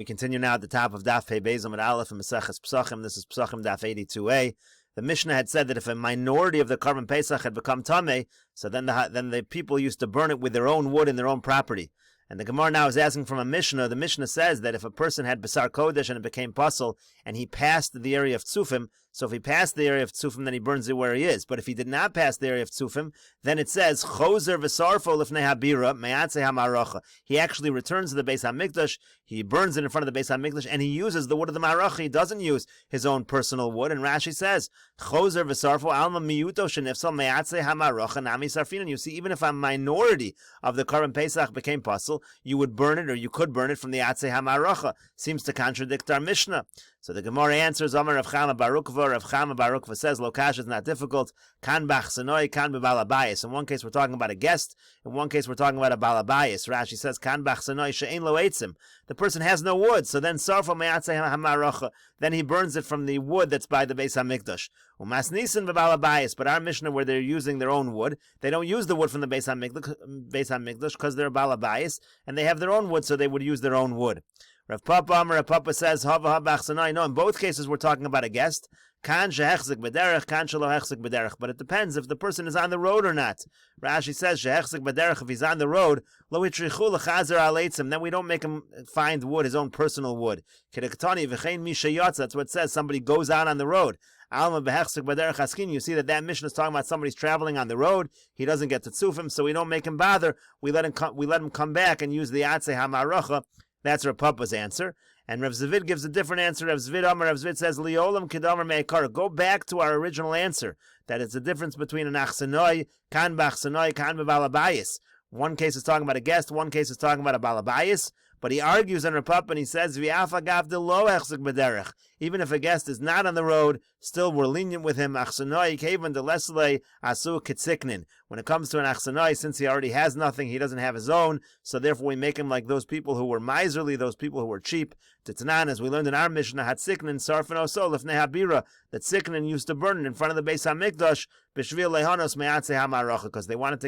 We continue now at the top of Daf Pei Beis Amud Aleph and Meseches Pesachim. This is Pesachim Daf 82a. The Mishnah had said that if a minority of the Korban Pesach had become Tameh, so then the people used to burn it with their own wood in their own property. And the Gemara now is asking from a Mishnah. The Mishnah says that if a person had Basar Kodesh and it became Pasul, and he passed the area of Tzufim, so if he passed the area of Tzufim, then he burns it where he is. But if he did not pass the area of Tzufim, then it says, Chozer v'sarfo lifnei habira me'atzeh ha'maracha. He actually returns to the Beis HaMikdash, he burns it in front of the Beis HaMikdash, and he uses the wood of the Maracha. He doesn't use his own personal wood. And Rashi says, Chozer v'sarfo alma miyuto shenifsal me'atzeh ha'maracha nami sarfinan. You see, even if a minority of the Korban Pesach became Pasul, you would burn it, or you could burn it from the Atzeh HaMaracha. Seems to contradict our Mishnah. So the Gemara answers, Amar Rav Chama Barukva. Rav Chama Barukva says, Lokash is not difficult. Kan b'achsanoi, kan b'balabayis. In one case, we're talking about a guest. In one case, we're talking about a balabayis. Rashi says, Kan b'achsanoi she'ein lo eitzim. The person has no wood, so then sarfo me'atzeh ha'maracha. Then he burns it from the wood that's by the Beis HaMikdash. Umasnisin b'balabayis. But our Mishnah, where they're using their own wood, they don't use the wood from the Beis HaMikdash because they're balabayis, and they have their own wood, so they would use their own wood. Rav Papa says, Hava b'achsanoi. No, in both cases we're talking about a guest. Kan shehechzik b'derech, kan shelo hechzik b'derech. But it depends if the person is on the road or not. Rashi says, shehechzik b'derech, if he's on the road, lo hitrichu l'chazer al eitzim, then we don't make him find wood, his own personal wood. Kedektani v'chein mi sheyotza, that's what it says, somebody goes out on the road. Alma b'hechzik b'derech haskin, you see that Mishnah is talking about somebody's traveling on the road, he doesn't get to tzufim, so we don't make him bother, we let him come back and use the atzeh ha'maracha. That's Rav Papa's answer. And Rav Zvid gives a different answer. Rav Zvid says, Liolam kedamer me'ekar. Go back to our original answer, that it's a difference between an achsanoi, kan b'achsanoi, kan b'balabayis. One case is talking about a guest, one case is talking about a balabayis. But he argues on Rav Papa and he says, V'afa gav de lo hechzik b'derech. Even if a guest is not on the road, still we're lenient with him. Achsanoi kevan de leslei asu kitziknin. When it comes to an achsanoi, since he already has nothing, he doesn't have his own, so therefore we make him like those people who were miserly, those people who were cheap. Titanan, as we learned in our Mishnah, hatziknin sarfin oso lifnei habira, that Siknin used to burn it in front of the Beis HaMikdash, b'shvil lehanos me'atzeh ha'maracha, because they wanted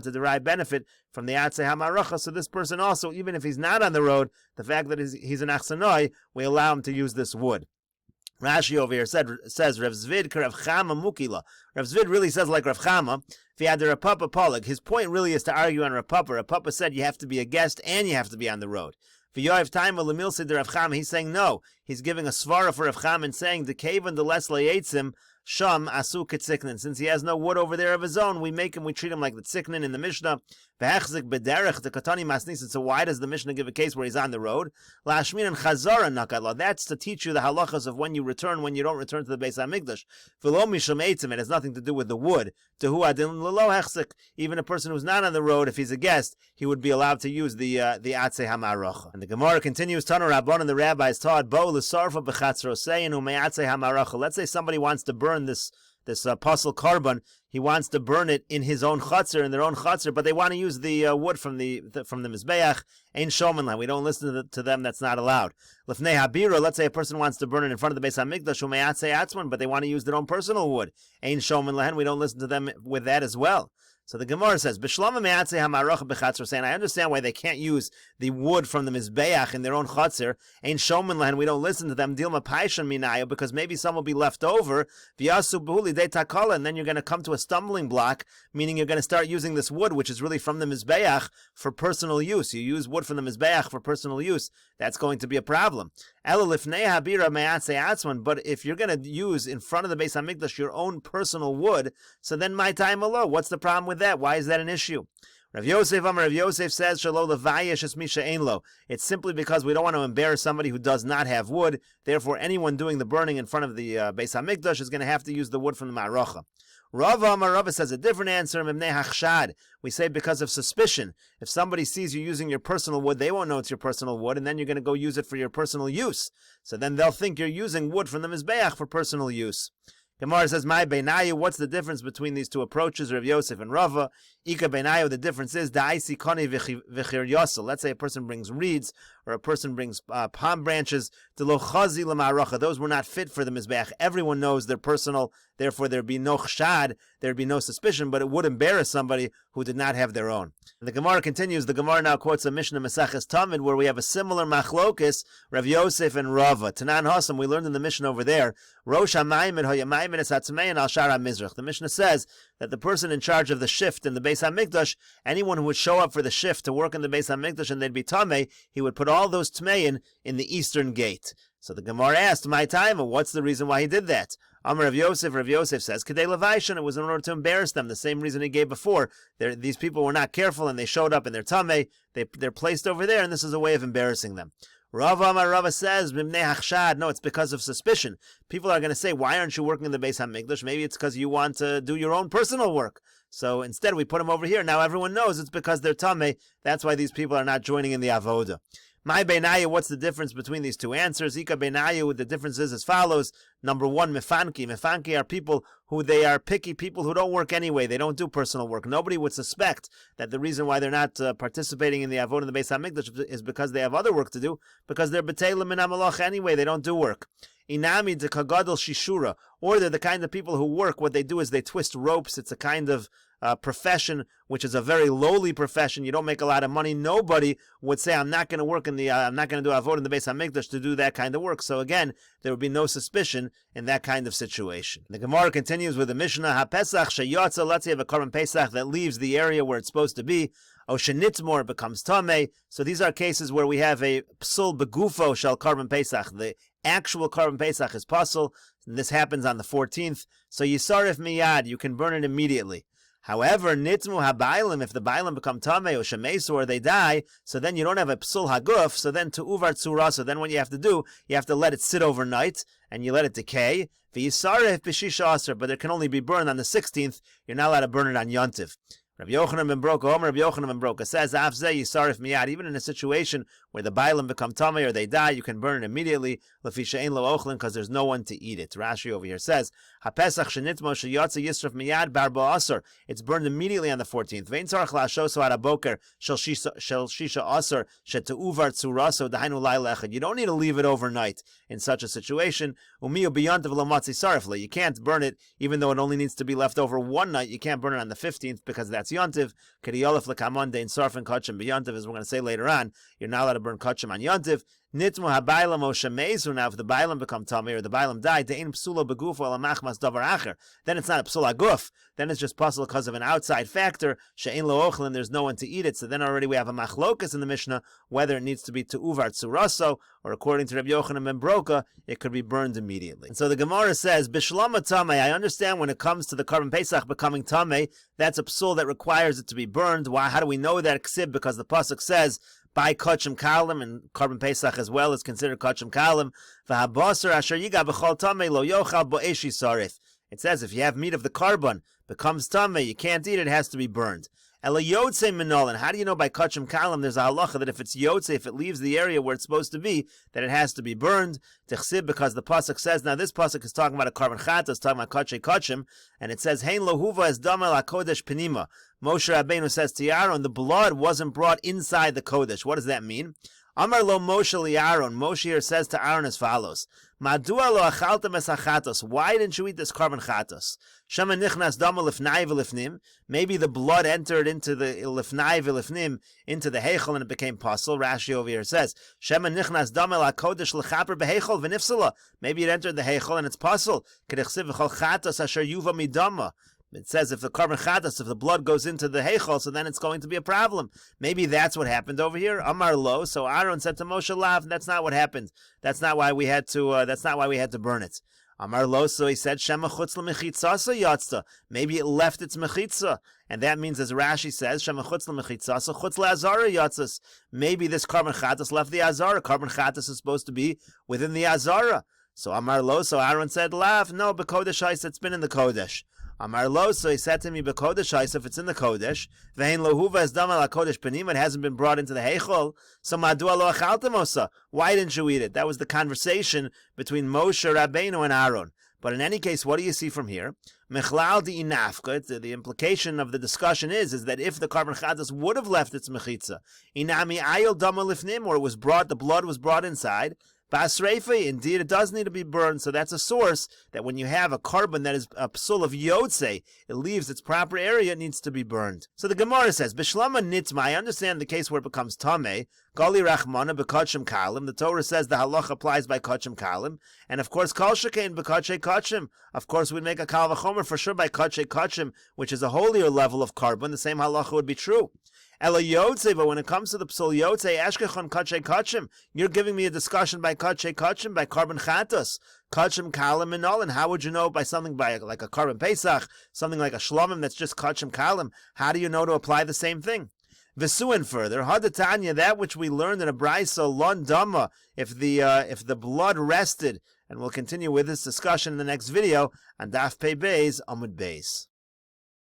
to derive benefit from the atzeh ha'maracha. So this person also, even if he's not on the road, the fact that he's an achsanoi, we allow him to use this wood. Rashi over here says Rav Zvid Rav Chama Mukila. Rav Zvid really says like Rav Chama. If he had the Rav Papa Polig, his point really is to argue on Rav Papa. Rav Papa said you have to be a guest and you have to be on the road. V'yoyev time Lamil said Rav Chama. He's saying no. He's giving a svara for Rav Chama and saying the kavan the les le'etzim sham asu kitziknin. Since he has no wood over there of his own, we treat him like the tziknin in the Mishnah. V'hechzik b'derech the katani masnisin. So why does the Mishnah give a case where he's on the road? La'ashmin and chazara nakadla. That's to teach you the halachas of when you return, when you don't return to the Beis HaMikdash. V'lo misham eitzim. It has nothing to do with the wood. Tehu adin l'lo hechzik. Even a person who's not on the road, if he's a guest, he would be allowed to use the atzeh ha'maracha. And the Gemara continues, Tanu Rabban, and the rabbis taught, Bo l'sarfa b'chatzrosein u'me'atzeh ha'maracha. Let's say somebody wants to burn this pasul korban. He wants to burn it in his own chutzner, in their own chutzner, but they want to use the wood from the mizbeach. Ein shomen, we don't listen to them. That's not allowed. Lifnei habira. Let's say a person wants to burn it in front of the Beis HaMikdash, u'me'atzeh atzman, but they want to use their own personal wood. Ein shomen lahen. We don't listen to them with that as well. So the Gemara says, B'shlama me'atzeh ha'maracha b'chatzor, saying, I understand why they can't use the wood from the mizbeach in their own chutzner. Ein shomen lahen, we don't listen to them. Dilma paishan minayo, because maybe some will be left over. V'yasu b'huli de takala, and then you're going to come to a stumbling block, meaning you're going to start using this wood, which is really from the mizbeach, for personal use. You use wood from the mizbeach for personal use. That's going to be a problem. Ela lifnei habira me'atzeh atzman, but if you're going to use in front of the Beis HaMikdash your own personal wood, so then my time alo. What's the problem with that? Why is that an issue? Rav Yosef says, Shalo levayesh es misha ein lo. It's simply because we don't want to embarrass somebody who does not have wood. Therefore, anyone doing the burning in front of the Beis HaMikdash is going to have to use the wood from the Maracha. Rava says a different answer. We say because of suspicion. If somebody sees you using your personal wood, they won't know it's your personal wood, and then you're going to go use it for your personal use. So then they'll think you're using wood from the Mizbeach for personal use. Gemara says, "My beinayu." What's the difference between these two approaches, Rav Yosef and Rava? Ika benayo, the difference is da'isi koni v'chir yosel. Let's say a person brings reeds or a person brings palm branches. Lo chazi l'ma'aracha. Those were not fit for the mizbeach. Everyone knows they're personal. Therefore, there'd be no chshad, there'd be no suspicion, but it would embarrass somebody who did not have their own. And the Gemara continues. The Gemara now quotes a Mishnah Meseches Talmud where we have a similar machlokis, Rav Yosef and Rava. Tanan Hasam, we learned in the Mishnah over there, Rosh HaMaimin ho'yamaymin es hatzmein al shar HaMizrach. The Mishnah says that the person in charge of the shift in the Beis HaMikdash, anyone who would show up for the shift to work in the Beis HaMikdash and they'd be tamei, he would put all those tmein in the eastern gate. So the Gemara asked, my time, what's the reason why he did that? Amar Rav Yosef says, Kedei Levaishan, it was in order to embarrass them, the same reason he gave before. These people were not careful and they showed up in their tamei, they're placed over there, and this is a way of embarrassing them. Rava says, Mimnei Hachshad, no, it's because of suspicion. People are going to say, why aren't you working in the Beis HaMikdash? Maybe it's because you want to do your own personal work. So instead we put them over here. Now everyone knows it's because they're tamei. That's why these people are not joining in the avoda. My beinayu, what's the difference between these two answers? Ika beinayu, the difference is as follows. Number one, mefanki. Mefanki are people who they are picky people who don't work anyway. They don't do personal work. Nobody would suspect that the reason why they're not participating in the avodah in the Beis HaMikdash is because they have other work to do, because they're b'teilim min hamalach anyway. They don't do work. Inami de kagadol shishura, or they're the kind of people who work. What they do is they twist ropes. It's a kind of profession, which is a very lowly profession. You don't make a lot of money. Nobody would say, I'm not going to work in the, I'm not going to do avodah in the Beis HaMikdash to do that kind of work. So again, there would be no suspicion in that kind of situation. The Gemara continues with the Mishnah, HaPesach sheyotza, let's say you have a Korban Pesach that leaves the area where it's supposed to be, O shenitzmor, becomes tamei. So these are cases where we have a psul begufo shel Korban Pesach. The actual Korban Pesach is pasul, and this happens on the 14th. So yisarif miyad, you can burn it immediately. However, nitmu habaylim, if the baylim become tamei or shemesu or they die, so then you don't have a psul haguf, so then to uvar tzura, so then what you have to do, you have to let it sit overnight, and you let it decay. V'yisaref b'shisha aser, but it can only be burned on the 16th, you're not allowed to burn it on Yontiv. Rabbi Yochanan ben Broka says, Afzeh yisarif miyad, even in a situation where the bailim become tamei or they die, you can burn it immediately, lefi she'ein lo ochlin, because there's no one to eat it. Rashi over here says, HaPesach shenitmo sheyotza yisraf miyad bar ba'asar, it's burned immediately on the 14th. Vein tzarach la'ashoso ad haboker shel shisha asar she'te'uvar tzuraso dahainu layla echad. You don't need to leave it overnight in such a situation. Umiyu biyantav lomatzi sarif, you can't burn it, even though it only needs to be left over one night. You can't burn it on the 15th because that's Yontiv. Kediyolef l'kamon dein sarfin kachim b'yontiv, as we're going to say later on. You're not allowed to burn kachim on Yontiv. Nitmu habaylam o shemezu, now if the baylam become tamei or the baylam died, de'in psula begufo el machmas davar acher, then it's not a psula guf, then it's just possible because of an outside factor, she'ein lo ochlin, there's no one to eat it, so then already we have a machlokas in the Mishnah, whether it needs to be to uvar tzuraso, or according to Rabbi Yochanan ben Broka, it could be burned immediately. And so the Gemara says, Bishlama tamei, I understand when it comes to the Korban Pesach becoming tamei, that's a psul that requires it to be burned. Why? How do we know that? Ksib, because the pasuk says, by kachim kalim, and Korban Pesach as well is considered kachim kalim. V'habasar asher yiga b'chol tamei lo yochal bo'esh yisarif. It says if you have meat of the carbon becomes tamei, you can't eat it, it has to be burned. Ela yotze minol, and how do you know by kachim kalim there's a halacha that if it's yotze, if it leaves the area where it's supposed to be, that it has to be burned? Techsib, because the pasuk says, now this pasuk is talking about a carbon chata, it's talking about kachay kachim, and it says hein lohuva es damel hakodesh penima. Moshe Rabbeinu says to Aaron, the blood wasn't brought inside the kodesh. What does that mean? Amar lo Moshe li Aaron. Moshe here says to Aaron as follows: Madua lo achaltem es hachatos. Why didn't you eat this carbon chatos? Shema nichnas dama lifnai v'lifnim. Maybe the blood entered into the lifnai v'lifnim, into the heichel, and it became pasul. Rashi over here says, Shema nichnas dama la kodesh l'chaper beheichel v'nifsala. Maybe it entered the heichel and it's pasul. Kedechsiv v'chol chatos asher yuva midama. It says if the carbon chatas, if the blood goes into the heichal, so then it's going to be a problem. Maybe that's what happened over here. Amar lo. So Aaron said to Moshe, Lav, that's not what happened. That's not why we had to. That's not why we had to burn it. Amar lo. So he said, Shema chutz l'mechitzasa yatzta. Maybe it left its mechitza, and that means, as Rashi says, Shema chutz l'mechitzasa chutz l'azara yatzas. Maybe this carbon chatas left the azara. Carbon chatas is supposed to be within the azara. So Amar lo. So Aaron said, Lav, no, b'kodesh it's been in the kodesh. Amar lo, so he said to me, "B'kodesh, if it's in the kodesh, ve'in lohuva es dama la kodesh panim, it hasn't been brought into the heichol. So madua lo achaltem osa? Why didn't you eat it?" That was the conversation between Moshe Rabbeinu and Aaron. But in any case, what do you see from here? Mechlal di inafka. The implication of the discussion is that if the carbon chatas would have left its mechitza, inami ayil dama lifnim, or it was brought, the blood was brought inside. Basreife, indeed, it does need to be burned. So that's a source that when you have a carbon that is a psul of yotze, it leaves its proper area, it needs to be burned. So the Gemara says, Bishlama nitma, I understand the case where it becomes tameh, gali rachmana bekachim kalim. The Torah says the halach applies by kachim kalim. And of course, kol shekain bekache kachim. Of course, we'd make a kal v'chomer for sure by kache kachim, which is a holier level of carbon. The same halacha would be true. Ela yotze, but when it comes to the psul yotze, eshkechon kache kachim, you're giving me a discussion by kache kachim, by carbon chatos, kachim kalim and all, and how would you know by something by like a carbon pesach, something like a shlomim that's just kachim kalim? How do you know to apply the same thing? V'suin further, hadatanya, that which we learned in a brayso lon dama, if the blood rested, and we'll continue with this discussion in the next video on Daf Pei Beis Amud Beis.